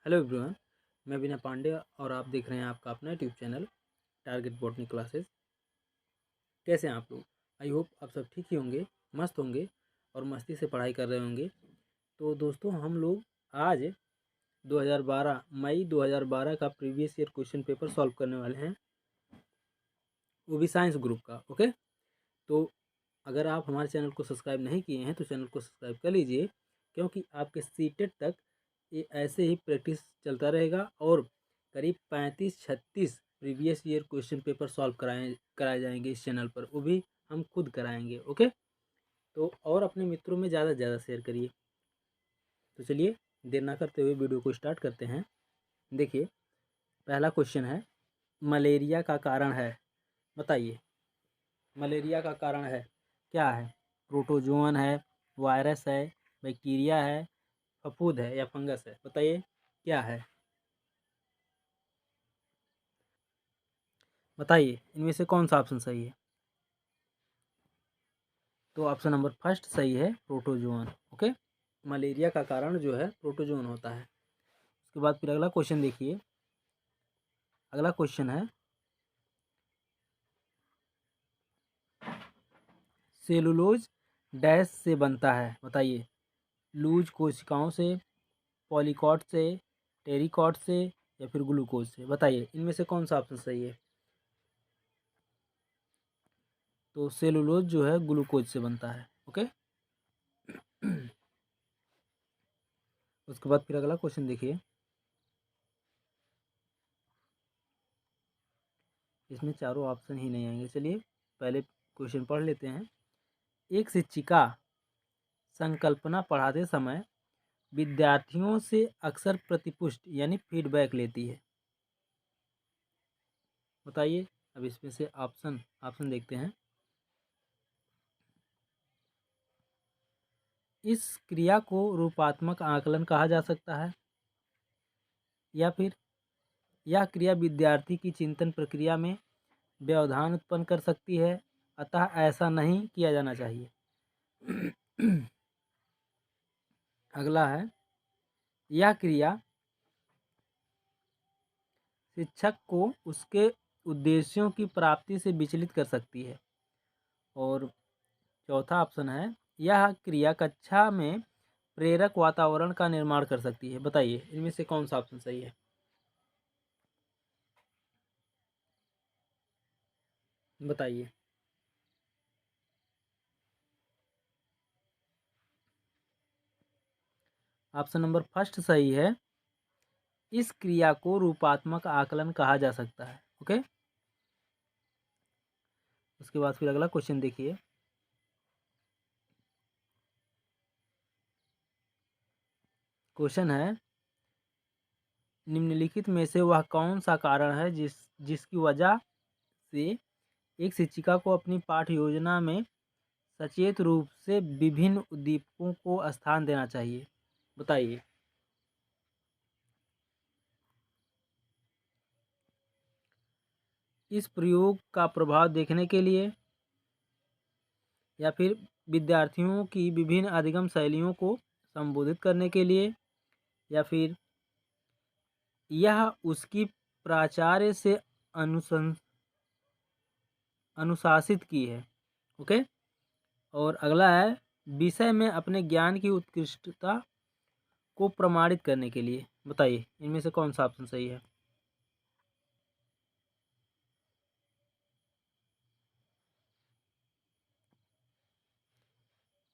Hello everyone, मैं विनय पांडे और आप देख रहे हैं आपका अपना YouTube channel target botany classes. कैसे हैं आप लोग? आई होप आप सब ठीक ही होंगे, मस्त होंगे और मस्ती से पढ़ाई कर रहे होंगे। तो दोस्तों, हम लोग आज 2012 मई 2012 का previous year question paper solve करने वाले हैं, वो भी साइंस ग्रुप का। ओके, तो अगर आप हमारे चैनल को सब्सक्राइब नहीं किए हैं तो चैनल को सब्सक्राइब कर लीजिए, क्योंकि आपके सीटेट तक ये ऐसे ही प्रैक्टिस चलता रहेगा और करीब 35-36 previous year question paper solve कराए जाएंगे इस चैनल पर, वो भी हम खुद कराएंगे। ओके, तो और अपने मित्रों में ज़्यादा से ज़्यादा शेयर करिए। तो चलिए देर ना करते हुए वीडियो को स्टार्ट करते हैं। देखिए, पहला क्वेश्चन है, मलेरिया का कारण है, बताइए। मलेरिया का कारण है क्या है? प्रोटोजोअन है, वायरस है, बैक्टीरिया है, फफूंद है या फंगस है? बताइए क्या है। बताइए इनमें से कौन सा ऑप्शन सही है। तो ऑप्शन नंबर फर्स्ट सही है, प्रोटोजोअन। ओके, मलेरिया का कारण जो है प्रोटोजोअन होता है। उसके बाद फिर अगला क्वेश्चन देखिए। अगला क्वेश्चन है, सेलुलोज डैश से बनता है, बताइए। लूज कोशिकाओं से, पॉलीकॉट से, टेरिकॉट से या फिर ग्लूकोज से? बताइए इनमें से कौन सा ऑप्शन सही है। तो सेलुलोज जो है ग्लूकोज से बनता है। ओके, उसके बाद फिर अगला क्वेश्चन देखिए। इसमें चारों ऑप्शन ही नहीं आएंगे। चलिए पहले क्वेश्चन पढ़ लेते हैं। एक शिक्षिका संकल्पना पढ़ाते समय विद्यार्थियों से अक्सर प्रतिपुष्ट यानी फीडबैक लेती है, बताइए। अब इसमें से ऑप्शन ऑप्शन देखते हैं। इस क्रिया को रूपात्मक आकलन कहा जा सकता है, या फिर यह क्रिया विद्यार्थी की चिंतन प्रक्रिया में व्यवधान उत्पन्न कर सकती है, अतः ऐसा नहीं किया जाना चाहिए। अगला है, यह क्रिया शिक्षक को उसके उद्देश्यों की प्राप्ति से विचलित कर सकती है। और चौथा ऑप्शन है, यह क्रिया कक्षा में प्रेरक वातावरण का निर्माण कर सकती है। बताइए इनमें से कौन सा ऑप्शन सही है। बताइए। ऑप्शन नंबर फर्स्ट सही है, इस क्रिया को रूपात्मक आकलन कहा जा सकता है। ओके, उसके बाद फिर अगला क्वेश्चन देखिए। क्वेश्चन है, निम्नलिखित में से वह कौन सा कारण है जिसकी वजह से एक शिक्षिका को अपनी पाठ्य योजना में सचेत रूप से विभिन्न उद्दीपकों को स्थान देना चाहिए? बताइए। इस प्रयोग का प्रभाव देखने के लिए, या फिर विद्यार्थियों की विभिन्न अधिगम शैलियों को संबोधित करने के लिए, या फिर यह उसकी प्राचार्य से अनुशासित की है। ओके, और अगला है, विषय में अपने ज्ञान की उत्कृष्टता को प्रमाणित करने के लिए। बताइए इनमें से कौन सा ऑप्शन सही है।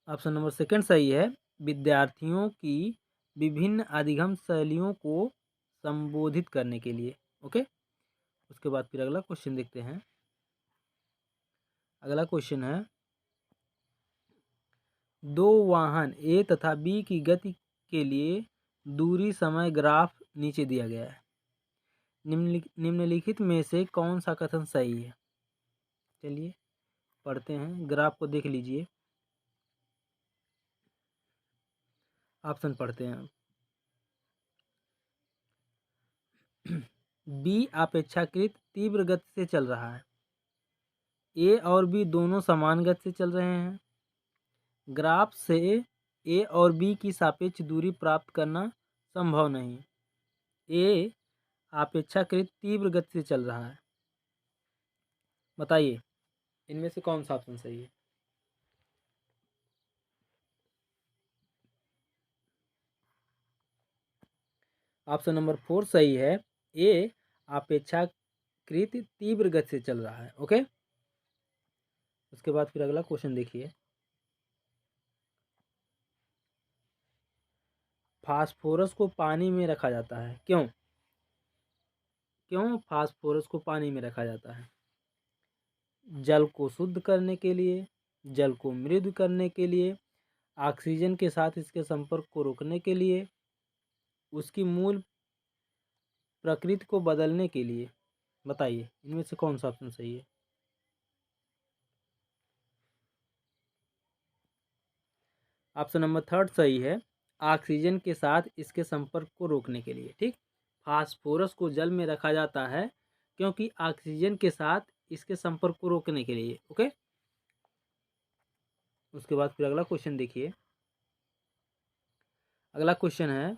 ऑप्शन नंबर सेकंड सही है, विद्यार्थियों की विभिन्न अधिगम शैलियों को संबोधित करने के लिए। ओके, उसके बाद फिर अगला क्वेश्चन देखते हैं। अगला क्वेश्चन है, दो वाहन ए तथा बी की गति के लिए दूरी समय ग्राफ नीचे दिया गया है। निम्नलिखित में से कौन सा कथन सही है? चलिए पढ़ते हैं, ग्राफ को देख लीजिए। ऑप्शन पढ़ते हैं। बी अपेक्षाकृत तीव्र गति से चल रहा है, ए और बी दोनों समान गति से चल रहे हैं, ग्राफ से ए और बी की सापेक्ष दूरी प्राप्त करना संभव नहीं। ए अपेक्षाकृत तीव्र गति से चल रहा है। बताइए इनमें से कौन सा ऑप्शन सही है। ऑप्शन नंबर 4 सही है। ए अपेक्षाकृत तीव्र गति से चल रहा है। ओके, उसके बाद फिर अगला क्वेश्चन देखिए। फास्फोरस को पानी में रखा जाता है, क्यों? क्यों फास्फोरस को पानी में रखा जाता है? जल को शुद्ध करने के लिए, जल को मृदु करने के लिए, ऑक्सीजन के साथ इसके संपर्क को रोकने के लिए, उसकी मूल प्रकृति को बदलने के लिए। बताइए इनमें से कौन सा ऑप्शन सही है। ऑप्शन नंबर 3 सही है। ऑक्सीजन के साथ इसके संपर्क को रोकने के लिए। ठीक, फास्फोरस को जल में रखा जाता है क्योंकि ऑक्सीजन के साथ इसके संपर्क को रोकने के लिए। ओके, उसके बाद फिर अगला क्वेश्चन देखिए। अगला क्वेश्चन है,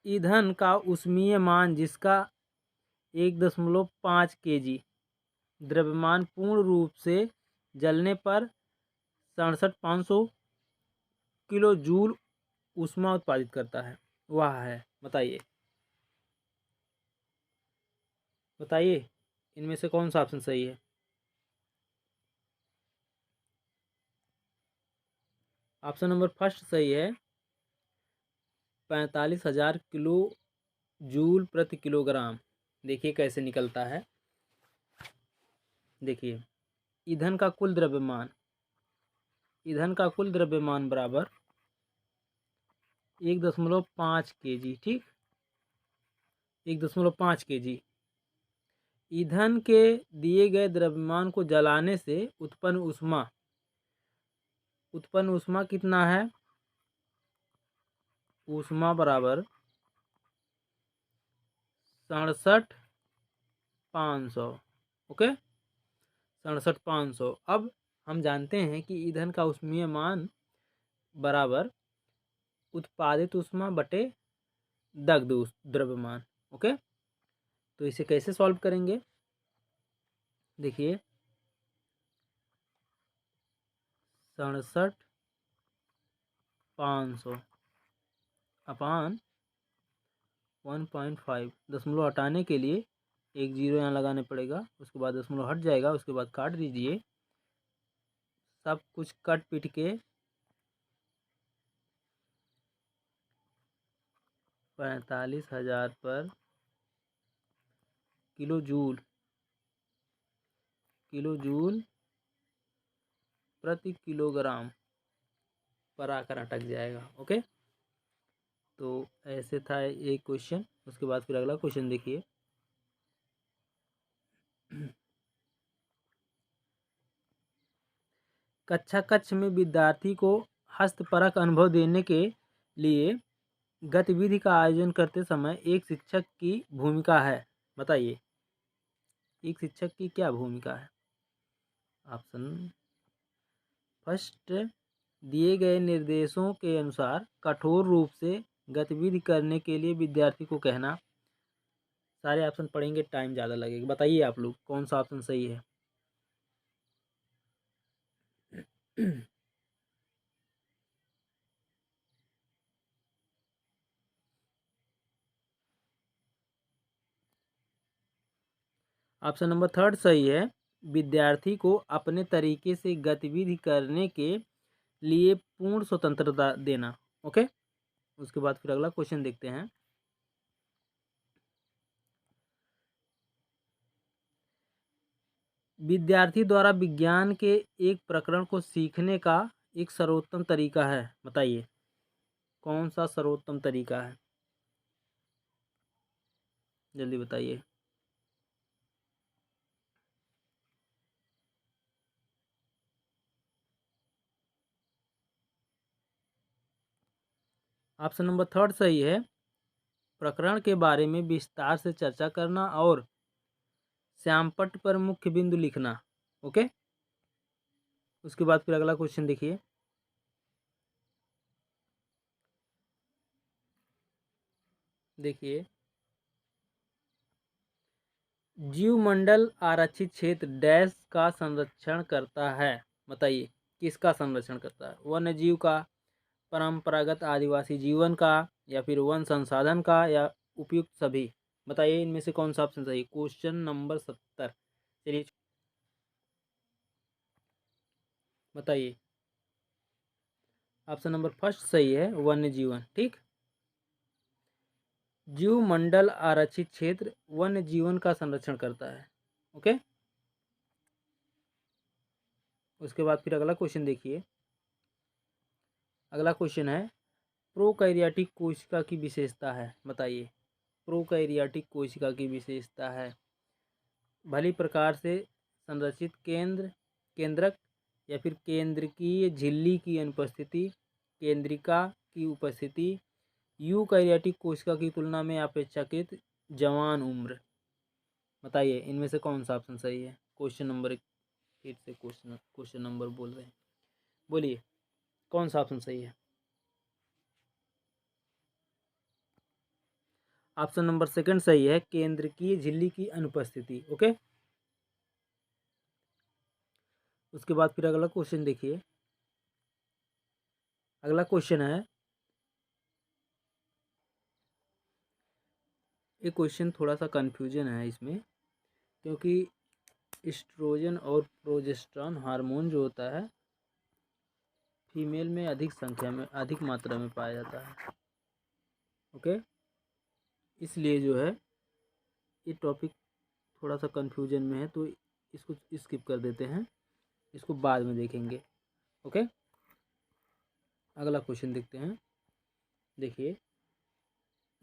ईंधन का ऊष्मीय मान जिसका 1.5 kg द्रव्यमान पूर्ण रूप से जलने पर 67,500 किलो जूल ऊष्मा उत्पादित करता है, वह है। बताइए बताइए इनमें से कौन सा ऑप्शन सही है। ऑप्शन नंबर फर्स्ट सही है। 45,000 किलो जूल प्रति किलोग्राम। देखिए कैसे निकलता है। देखिए ईंधन का कुल द्रव्यमान, ईंधन का कुल द्रव्यमान बराबर 1.5 kg। ठीक, 1.5 kg। ईंधन के दिए गए द्रव्यमान को जलाने से उत्पन्न ऊष्मा कितना है? ऊष्मा बराबर 67,500। ओके, 67,500। अब हम जानते हैं कि ईंधन का ऊष्मीय मान बराबर उत्पादित ऊष्मा बटे दग्ध द्रव्यमान। ओके, तो इसे कैसे सॉल्व करेंगे। देखिए 67,500 अपान 1.5। दशमलव हटाने के लिए एक जीरो यहाँ लगाने पड़ेगा, उसके बाद दशमलव हट जाएगा, उसके बाद काट दीजिए। सब कुछ कट पीट के 45,000 पर किलो जूल प्रति किलोग्राम पर आकर अटक जाएगा। ओके, तो ऐसे था एक क्वेश्चन। उसके बाद फिर अगला क्वेश्चन देखिए। कक्षा कक्ष में विद्यार्थी को हस्तपरक अनुभव देने के लिए गतिविधि का आयोजन करते समय एक शिक्षक की भूमिका है। बताइए एक शिक्षक की क्या भूमिका है। ऑप्शन फर्स्ट, दिए गए निर्देशों के अनुसार कठोर रूप से गतिविधि करने के लिए विद्यार्थी को कहना। सारे ऑप्शन पढ़ेंगे टाइम ज़्यादा लगेगा। बताइए आप लोग कौन सा ऑप्शन सही है। ऑप्शन नंबर 3 सही है। विद्यार्थी को अपने तरीके से गतिविधि करने के लिए पूर्ण स्वतंत्रता देना। ओके, उसके बाद फिर अगला क्वेश्चन देखते हैं। विद्यार्थी द्वारा विज्ञान के एक प्रकरण को सीखने का एक सर्वोत्तम तरीका है। बताइए कौन सा सर्वोत्तम तरीका है, जल्दी बताइए। ऑप्शन नंबर 3 सही है। प्रकरण के बारे में विस्तार से चर्चा करना और श्यामपट्ट पर मुख्य बिंदु लिखना। ओके, उसके बाद फिर अगला क्वेश्चन देखिए। देखिए, जीवमंडल आरक्षित क्षेत्र डैश का संरक्षण करता है। बताइए किसका संरक्षण करता है? वन्य जीव का, परंपरागत आदिवासी जीवन का, या फिर वन संसाधन का, या उपयुक्त सभी? बताइए इनमें से कौन सा ऑप्शन सही? Question number 70। चलिए बताइए। ऑप्शन नंबर फर्स्ट सही है, वन्य जीवन। ठीक, जीव मंडल आरक्षित क्षेत्र वन्य जीवन का संरक्षण करता है। ओके, उसके बाद फिर अगला क्वेश्चन देखिए। अगला क्वेश्चन है, प्रोकैरियोटिक कोशिका की विशेषता है। बताइए प्रोकैरियोटिक कोशिका की विशेषता है भली प्रकार से संरचित केंद्रक, या फिर केंद्रकीय झिल्ली की अनुपस्थिति, केंद्रिका की उपस्थिति, यूकैरियोटिक कोशिका की तुलना में अपेक्षाकृत जवान उम्र। बताइए इनमें से कौन सा ऑप्शन सही है? क्वेश्चन नंबर, फिर से क्वेश्चन नंबर बोल रहे हैं, बोलिए कौन सा ऑप्शन सही है? ऑप्शन नंबर सेकंड सही है, केंद्रकीय झिल्ली की अनुपस्थिति। ओके, उसके बाद फिर अगला क्वेश्चन देखिए। अगला क्वेश्चन है, ये क्वेश्चन थोड़ा सा कंफ्यूजन है इसमें, क्योंकि एस्ट्रोजन और प्रोजेस्टेरॉन हार्मोन जो होता है फीमेल में अधिक संख्या में, अधिक मात्रा में पाया जाता है। ओके, इसलिए जो है ये टॉपिक थोड़ा सा कंफ्यूजन में है, तो इसको स्किप कर देते हैं, इसको बाद में देखेंगे। ओके, अगला क्वेश्चन देखते हैं। देखिए,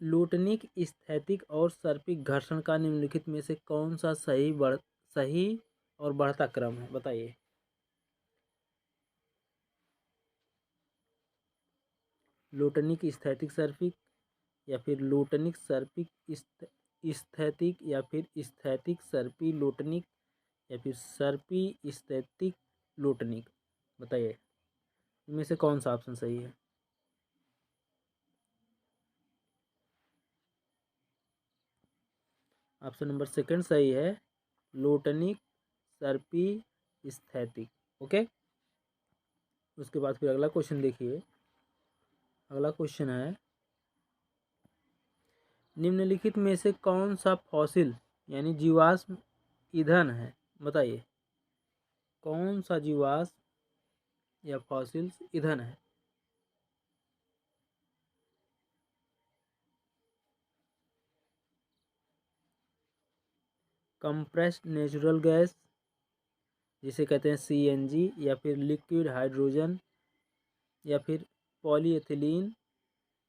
लूटनिक, स्थैतिक और सर्पिक घर्षण का निम्नलिखित में से कौन सा सही और बढ़ता क्रम है? बताइए। लूटनिक, स्थैतिक, सर्पिक, या फिर लूटनिक, सर्पिक, स्थैतिक, या फिर स्थैतिक, सर्पी, लूटनिक, या फिर सर्पी, स्थैतिक, लूटनिक? बताइए इनमें से कौन सा ऑप्शन सही है? ऑप्शन नंबर सेकंड सही है, लूटनिक, सर्पी, स्थैतिक। ओके, उसके बाद फिर अगला क्वेश्चन देखिए। अगला क्वेश्चन है, निम्नलिखित में से कौन सा फॉसिल यानी जीवाश्म ईंधन है? बताइए कौन सा जीवाश्म या फॉसिल्स ईंधन है? कंप्रेस्ड नेचुरल गैस, जिसे कहते हैं सीएनजी, या फिर लिक्विड हाइड्रोजन, या फिर पॉलीएथिलीन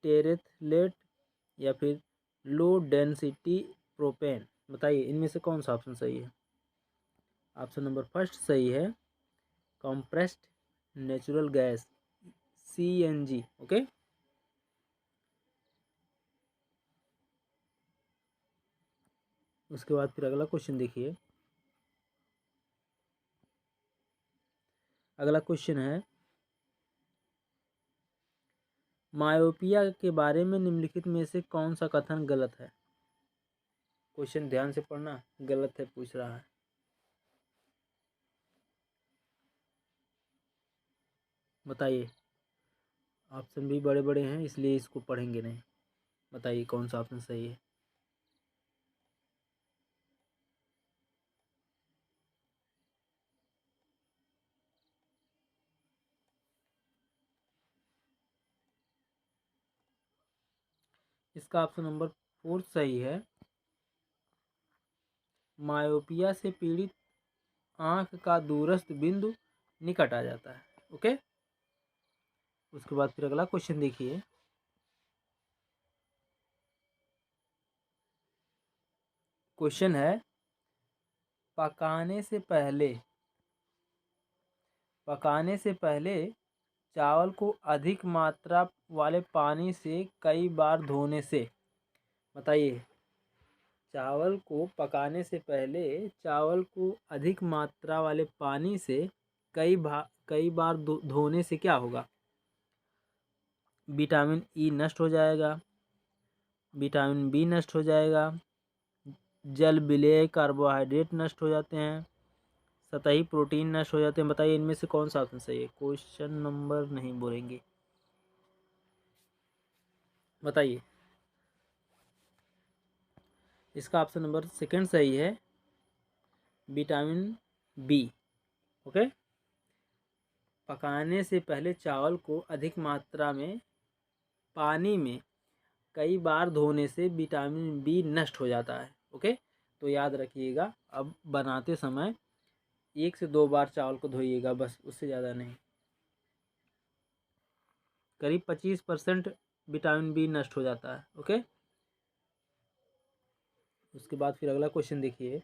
टेरेथलेट, या फिर लो डेंसिटी प्रोपेन? बताइए इनमें से कौन सा ऑप्शन सही है? ऑप्शन नंबर फर्स्ट सही है, compressed natural gas, CNG. Okay, उसके बाद फिर अगला क्वेश्चन देखिए। अगला क्वेश्चन है, मायोपिया के बारे में निम्नलिखित में से कौन सा कथन गलत है? क्वेश्चन ध्यान से पढ़ना, गलत है पूछ रहा है। बताइए, ऑप्शन भी बड़े बड़े हैं इसलिए इसको पढ़ेंगे नहीं। बताइए कौन सा ऑप्शन सही है? इसका ऑप्शन नंबर फोर्थ सही है, मायोपिया से पीड़ित आंख का दूरस्थ बिंदु निकट आ जाता है। ओके, उसके बाद फिर अगला क्वेश्चन देखिए। क्वेश्चन है, पकाने से पहले पकाने से पहले चावल को अधिक मात्रा वाले पानी से कई बार धोने से? बताइए, चावल को पकाने से पहले चावल को अधिक मात्रा वाले पानी से कई बार धोने से क्या होगा? विटामिन ई नष्ट हो जाएगा, विटामिन बी नष्ट हो जाएगा, जल विलेय कार्बोहाइड्रेट नष्ट हो जाते हैं, सतही प्रोटीन नष्ट हो जाते हैं। बताइए इनमें से कौन सा ऑप्शन सही है? क्वेश्चन नंबर नहीं बोलेंगे, बताइए। इसका ऑप्शन नंबर सेकंड सही है, विटामिन बी। ओके। पकाने से पहले चावल को अधिक मात्रा में पानी में कई बार धोने से विटामिन बी नष्ट हो जाता है। ओके, तो याद रखिएगा, अब बनाते समय 1 से 2 बार चावल को धोइएगा, बस, उससे ज़्यादा नहीं। करीब 25% विटामिन बी नष्ट हो जाता है। ओके, उसके बाद फिर अगला क्वेश्चन देखिए।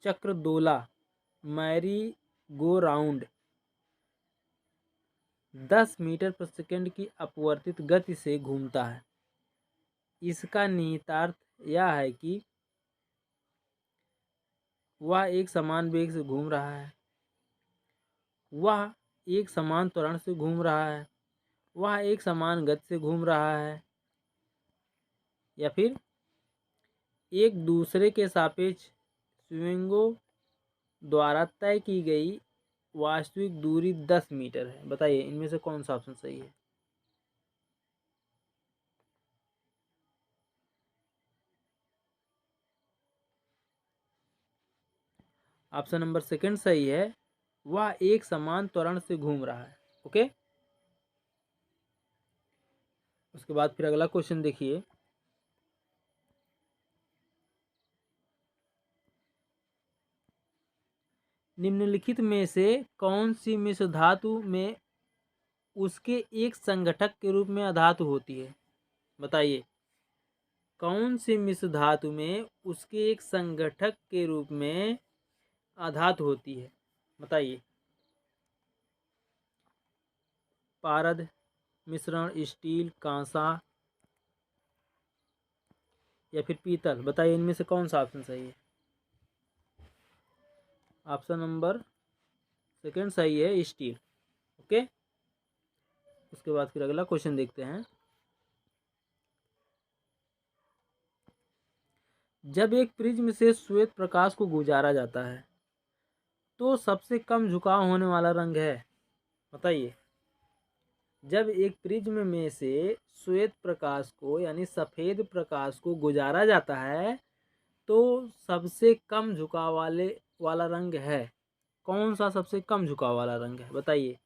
चक्रदोला मैरी गो राउंड 10 मीटर प्रति सेकंड की अपवर्तित गति से घूमता है। इसका निहितार्थ यह है कि वह एक समान वेग से घूम रहा है, वह एक समान त्वरण से घूम रहा है, वह एक समान गति से घूम रहा है, या फिर एक दूसरे के सापेक्ष स्विंगों द्वारा तय की गई वास्तविक दूरी 10 मीटर है। बताइए इनमें से कौन सा ऑप्शन सही है? ऑप्शन नंबर सेकंड सही है, वह एक समान त्वरण से घूम रहा है। ओके, उसके बाद फिर अगला क्वेश्चन देखिए। निम्नलिखित में से कौन सी मिश्र धातु में उसके एक संगठक के रूप में अधातु होती है? बताइए कौन सी मिश्र धातु में उसके एक संगठक के रूप में अधातु होती है? बताइए। पारद मिश्रण, स्टील, कांसा, या फिर पीतल? बताइए इनमें से कौन सा ऑप्शन सही है? ऑप्शन नंबर सेकंड सही है, स्टील। ओके, उसके बाद फिर अगला क्वेश्चन देखते हैं। जब एक प्रिज्म से श्वेत प्रकाश को गुजारा जाता है तो सबसे कम झुकाव होने वाला रंग है? बताइए। जब एक प्रिज्म में से श्वेत प्रकाश को यानी सफेद प्रकाश को गुजारा जाता है तो सबसे कम झुकाव वाला रंग है, कौन सा सबसे कम झुकाव वाला रंग है? बताइए।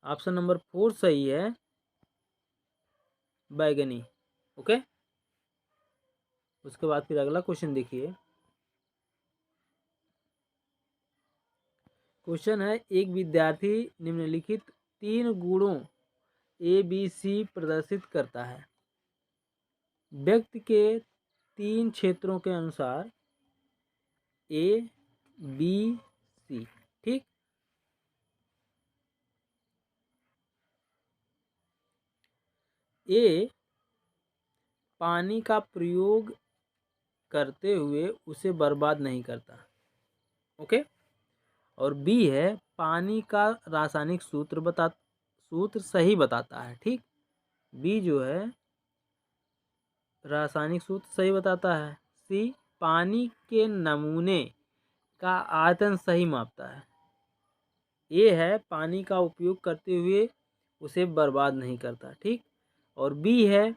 ऑप्शन नंबर 4 सही है, बैगनी। ओके, उसके बाद फिर अगला क्वेश्चन देखिए। क्वेश्चन है, एक विद्यार्थी निम्नलिखित 3 गुणों ABC प्रदर्शित करता है। व्यक्ति के 3 क्षेत्रों के अनुसार ABC। ठीक, ए पानी का प्रयोग करते हुए उसे बर्बाद नहीं करता। ओके, और बी है पानी का रासायनिक सूत्र सही बताता है। ठीक, बी जो है रासायनिक सूत्र सही बताता है। सी पानी के नमूने का आयतन सही मापता है। ए है पानी का उपयोग करते हुए उसे बर्बाद नहीं करता। ठीक, और बी है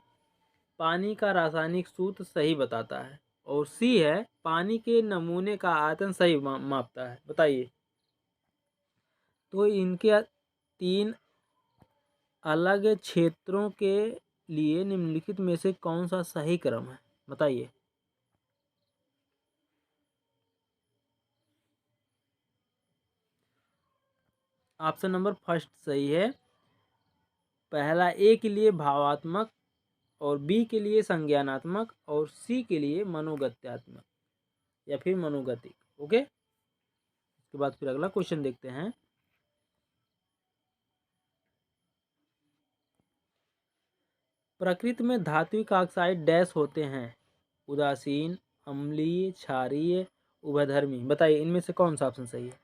पानी का रासायनिक सूत्र सही बताता है, और सी है पानी के नमूने का आयतन सही मापता है। बताइए। तो इनके 3 अलग क्षेत्रों के लिए निम्नलिखित में से कौन सा सही क्रम है? बताइए। ऑप्शन नंबर फर्स्ट सही है, पहला ए के लिए भावात्मक, और बी के लिए संज्ञानात्मक, और सी के लिए मनोगत्यात्मक या फिर मनोगतिक। ओके, उसके बाद फिर अगला क्वेश्चन देखते हैं। प्रकृति में धात्विक ऑक्साइड डैश होते हैं? उदासीन, अम्लीय, क्षारीय, उभयधर्मी। बताइए इनमें से कौन सा ऑप्शन सही है?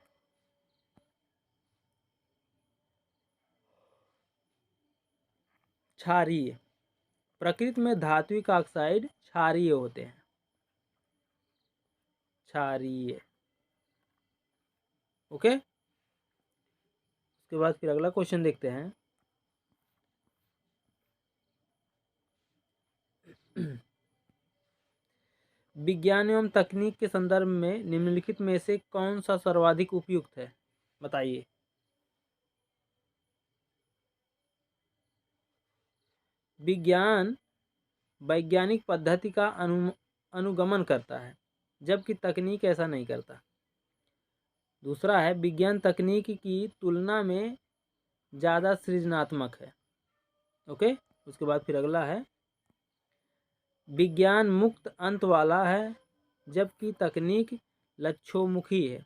क्षारीय। प्रकृति में धात्विक ऑक्साइड क्षारीय होते हैं, क्षारीय। ओके, उसके बाद फिर अगला क्वेश्चन देखते हैं। विज्ञान एवं तकनीक के संदर्भ में निम्नलिखित में से कौन सा सर्वाधिक उपयुक्त है, बताइए। विज्ञान वैज्ञानिक पद्धति का अनुगमन करता है, जबकि तकनीक ऐसा नहीं करता। दूसरा है, विज्ञान तकनीक की तुलना में ज़्यादा सृजनात्मक है। ओके, उसके बाद फिर अगला है, विज्ञान मुक्त अंत वाला है, जबकि तकनीक लक्ष्योन्मुखी है।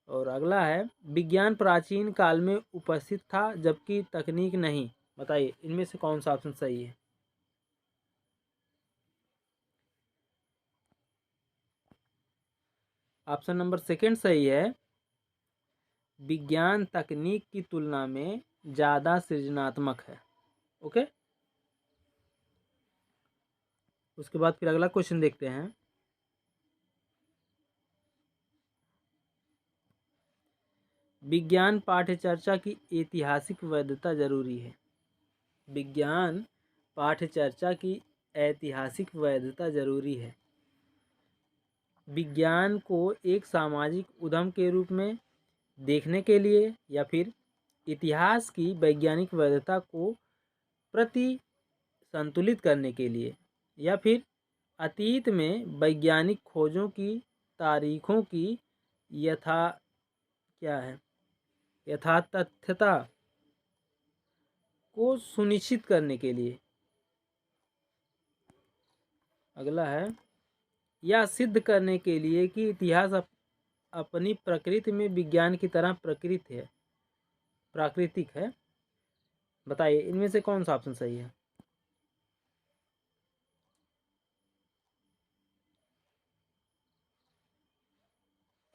और अगला है, विज्ञान प्राचीन काल में उपस्थित था, जबकि तकनीक नहीं। बताइए इनमें से कौन सा ऑप्शन सही है। ऑप्शन नंबर सेकंड सही है, विज्ञान तकनीक की तुलना में ज़्यादा सृजनात्मक है। ओके, उसके बाद फिर अगला क्वेश्चन देखते हैं। विज्ञान पाठ्यचर्चा की ऐतिहासिक वैधता जरूरी है। विज्ञान पाठ्यचर्चा की ऐतिहासिक वैधता जरूरी है। विज्ञान को एक सामाजिक उद्यम के रूप में देखने के लिए, या फिर इतिहास की वैज्ञानिक वैधता को प्रति संतुलित करने के लिए, या फिर अतीत में वैज्ञानिक खोजों की तारीखों की यथातथ्यता को सुनिश्चित करने के लिए। अगला है, यह सिद्ध करने के लिए कि इतिहास अपनी प्रकृति में विज्ञान की तरह प्राकृतिक है। बताइए इनमें से कौन सा ऑप्शन सही है।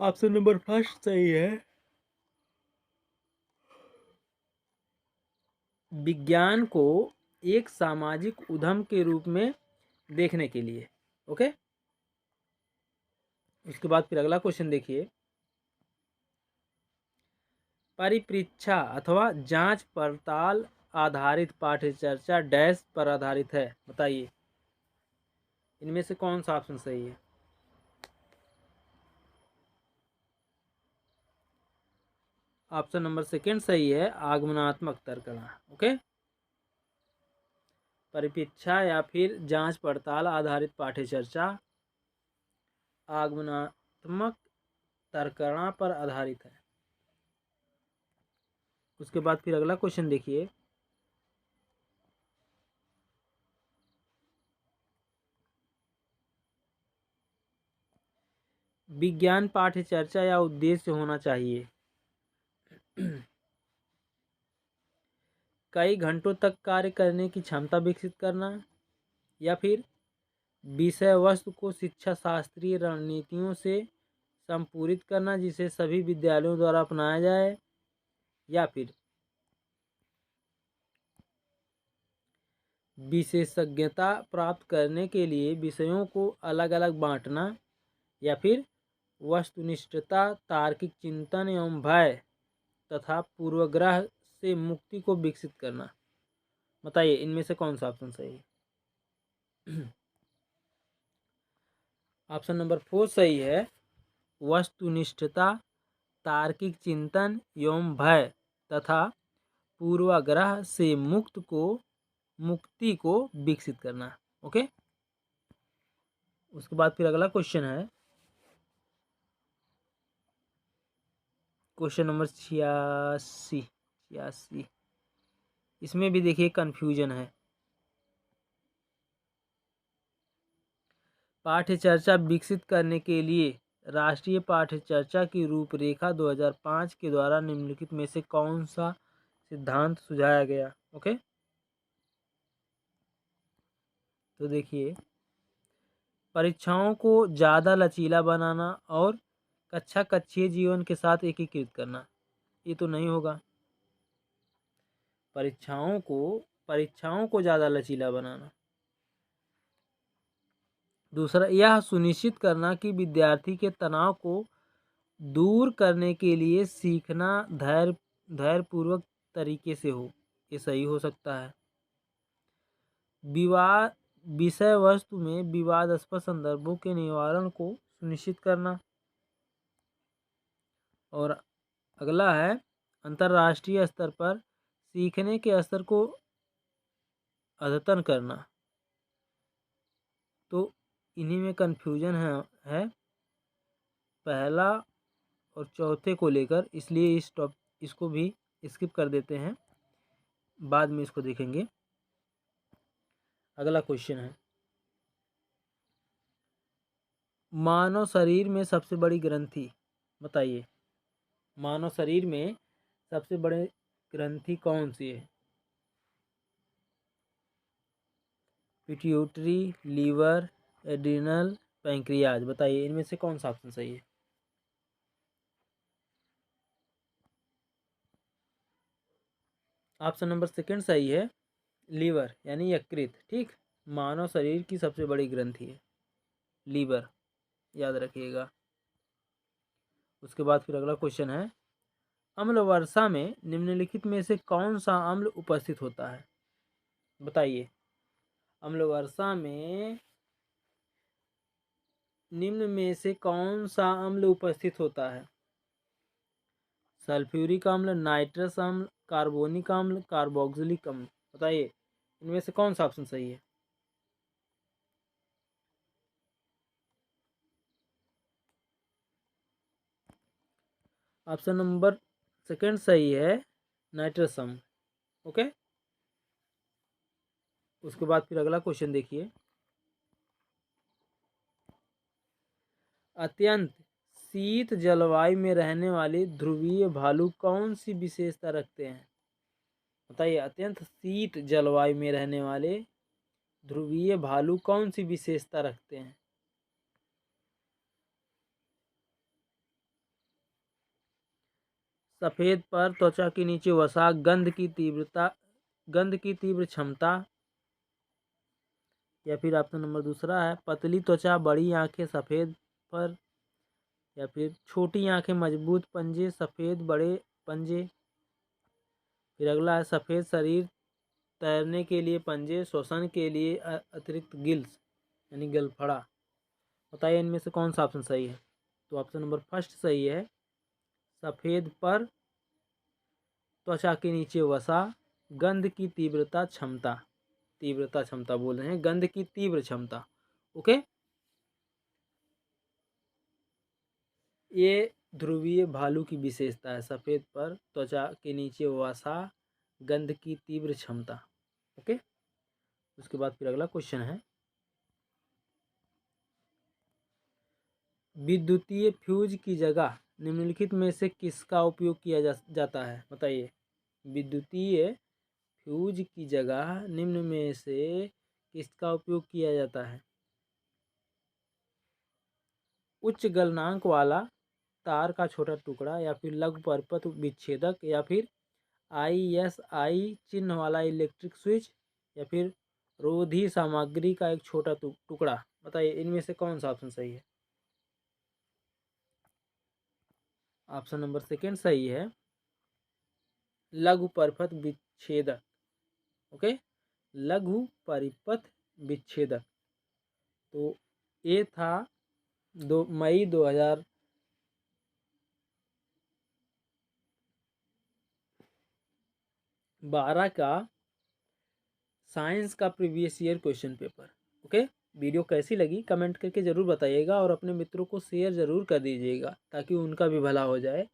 ऑप्शन नंबर फर्स्ट सही है, विज्ञान को एक सामाजिक उद्यम के रूप में देखने के लिए। ओके, उसके बाद फिर अगला क्वेश्चन देखिए। परिप्रेक्षा अथवा जांच पड़ताल आधारित पाठ्यचर्चा डैश पर आधारित है। बताइए इनमें से कौन सा ऑप्शन सही है। ऑप्शन नंबर सेकंड सही है, आगमनात्मक तर्कणा। ओके, परिप्रेक्षा या फिर जांच पड़ताल आधारित पाठ्यचर्चा आगमनात्मक तर्कणा पर आधारित है। उसके बाद फिर अगला क्वेश्चन देखिए। विज्ञान पाठ्यचर्चा या उद्देश्य होना चाहिए। कई घंटों तक कार्य करने की क्षमता विकसित करना, या फिर विषय वस्तु को शिक्षा शास्त्रीय रणनीतियों से संपूरित करना जिसे सभी विद्यालयों द्वारा अपनाया जाए, या फिर विशेषज्ञता प्राप्त करने के लिए विषयों को अलग अलग बांटना, या फिर वस्तुनिष्ठता, तार्किक चिंतन एवं भय तथा पूर्वग्रह से मुक्ति को विकसित करना। बताइए इनमें से कौन सा ऑप्शन सही है। ऑप्शन नंबर 4 सही है, वस्तुनिष्ठता, तार्किक चिंतन एवं भय तथा पूर्वाग्रह से मुक्ति को विकसित करना। ओके, उसके बाद फिर अगला क्वेश्चन है, क्वेश्चन नंबर 86। इसमें भी देखिए कंफ्यूजन है। पाठ्यचर्चा विकसित करने के लिए राष्ट्रीय पाठ्यचर्चा की रूपरेखा 2005 के द्वारा निम्नलिखित में से कौन सा सिद्धांत सुझाया गया। ओके, तो देखिए, परीक्षाओं को ज़्यादा लचीला बनाना और कक्षीय जीवन के साथ एकीकृत करना, ये तो नहीं होगा। परीक्षाओं को परीक्षाओं को ज़्यादा लचीला बनाना। दूसरा, यह सुनिश्चित करना कि विद्यार्थी के तनाव को दूर करने के लिए सीखना धैर्यपूर्वक तरीके से हो। ये सही हो सकता है। विवाद विषय वस्तु में विवादास्पद संदर्भों के निवारण को सुनिश्चित करना। और अगला है, अंतर्राष्ट्रीय स्तर पर सीखने के स्तर को अद्यतन करना। तो इन्हीं में कन्फ्यूजन है पहला और चौथे को लेकर, इसलिए इसको भी स्किप कर देते हैं, बाद में इसको देखेंगे। अगला क्वेश्चन है, मानव शरीर में सबसे बड़ी ग्रंथि बताइए। मानव शरीर में सबसे बड़ी ग्रंथि कौन सी है? Pituitary, liver, adrenal, pancreas. बताइए इनमें से कौन सा ऑप्शन सही है? ऑप्शन नंबर सेकंड सही है, लीवर यानी यकृत। ठीक, मानव शरीर की सबसे बड़ी ग्रंथि है लीवर, याद रखिएगा। उसके बाद फिर अगला क्वेश्चन है, अम्ल वर्षा में निम्नलिखित में से कौन सा अम्ल उपस्थित होता है? बताइए, अम्ल वर्षा में निम्न में से कौन सा अम्ल उपस्थित होता है? सल्फ्यूरिक अम्ल, नाइट्रस अम्ल, कार्बोनिक अम्ल, कार्बोक्सिलिक अम्ल। बताइए इनमें से कौन सा ऑप्शन सही है? ऑप्शन नंबर सेकंड सही है, नाइट्रस अम्ल। ओके, उसके बाद फिर अगला क्वेश्चन देखिए, अत्यंत शीत जलवायु में रहने वाले ध्रुवीय भालू कौन सी विशेषता रखते हैं? बताइए, अत्यंत शीत जलवायु में रहने वाले ध्रुवीय भालू कौन सी विशेषता रखते हैं? सफेद पर, त्वचा के नीचे वसा, गंध की तीव्र क्षमता, या फिर ऑप्शन नंबर दूसरा है, पतली त्वचा, बड़ी आंखें, सफेद पर, या फिर छोटी आंखें, मजबूत पंजे, सफेद बड़े पंजे। फिर अगला है, सफेद शरीर, तैरने के लिए पंजे, श्वसन के लिए अतिरिक्त गिल्स यानी गलफड़ा। बताइए इनमें से कौन सा ऑप्शन सही है? तो ऑप्शन नंबर फर्स्ट सही है, सफेद पर, त्वचा के नीचे वसा, गंध की तीव्रता क्षमता बोल रहे हैं, गंध की तीव्र क्षमता। ओके, ये ध्रुवीय भालू की विशेषता है, सफेद पर, त्वचा के नीचे वसा, गंध की तीव्र क्षमता। ओके, उसके बाद फिर अगला क्वेश्चन है, विद्युतीय फ्यूज की जगह निम्नलिखित में से किसका उपयोग किया जाता है? बताइए, विद्युतीय फ्यूज की जगह निम्न में से किसका उपयोग किया जाता है? उच्च गलनांक वाला तार का छोटा टुकड़ा, या फिर लघु परिपथ विच्छेदक, या फिर ISI चिन्ह वाला इलेक्ट्रिक स्विच, या फिर रोधी सामग्री का एक छोटा टुकड़ा। बताइए इनमें से कौन सा ऑप्शन सही है? ऑप्शन नंबर सेकंड सही है, लघु परिपथ विच्छेदक। ओके, लघु परिपथ विच्छेदक। तो ये था मई 2012 का साइंस का previous year question paper. Okay, video कैसी लगी कमेंट करके ज़रूर बताइएगा, और अपने मित्रों को शेयर ज़रूर कर दीजिएगा ताकि उनका भी भला हो जाए।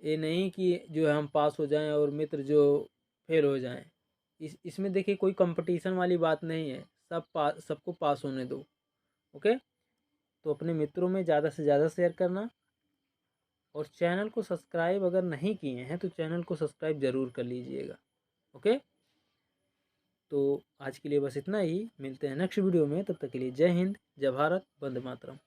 ये नहीं कि जो है हम पास हो जाएं और मित्र जो फेल हो जाएं। इसमें देखिए कोई कंपटीशन वाली बात नहीं है, सबको पास होने दो। ओके, तो अपने मित्रों में ज़्यादा से ज़्यादा शेयर करना, और चैनल को सब्सक्राइब अगर नहीं किए हैं तो चैनल को सब्सक्राइब ज़रूर कर लीजिएगा। ओके, तो आज के लिए बस इतना ही, मिलते हैं नेक्स्ट वीडियो में, तब तक के लिए जय हिंद, जय भारत, वंदे मातरम।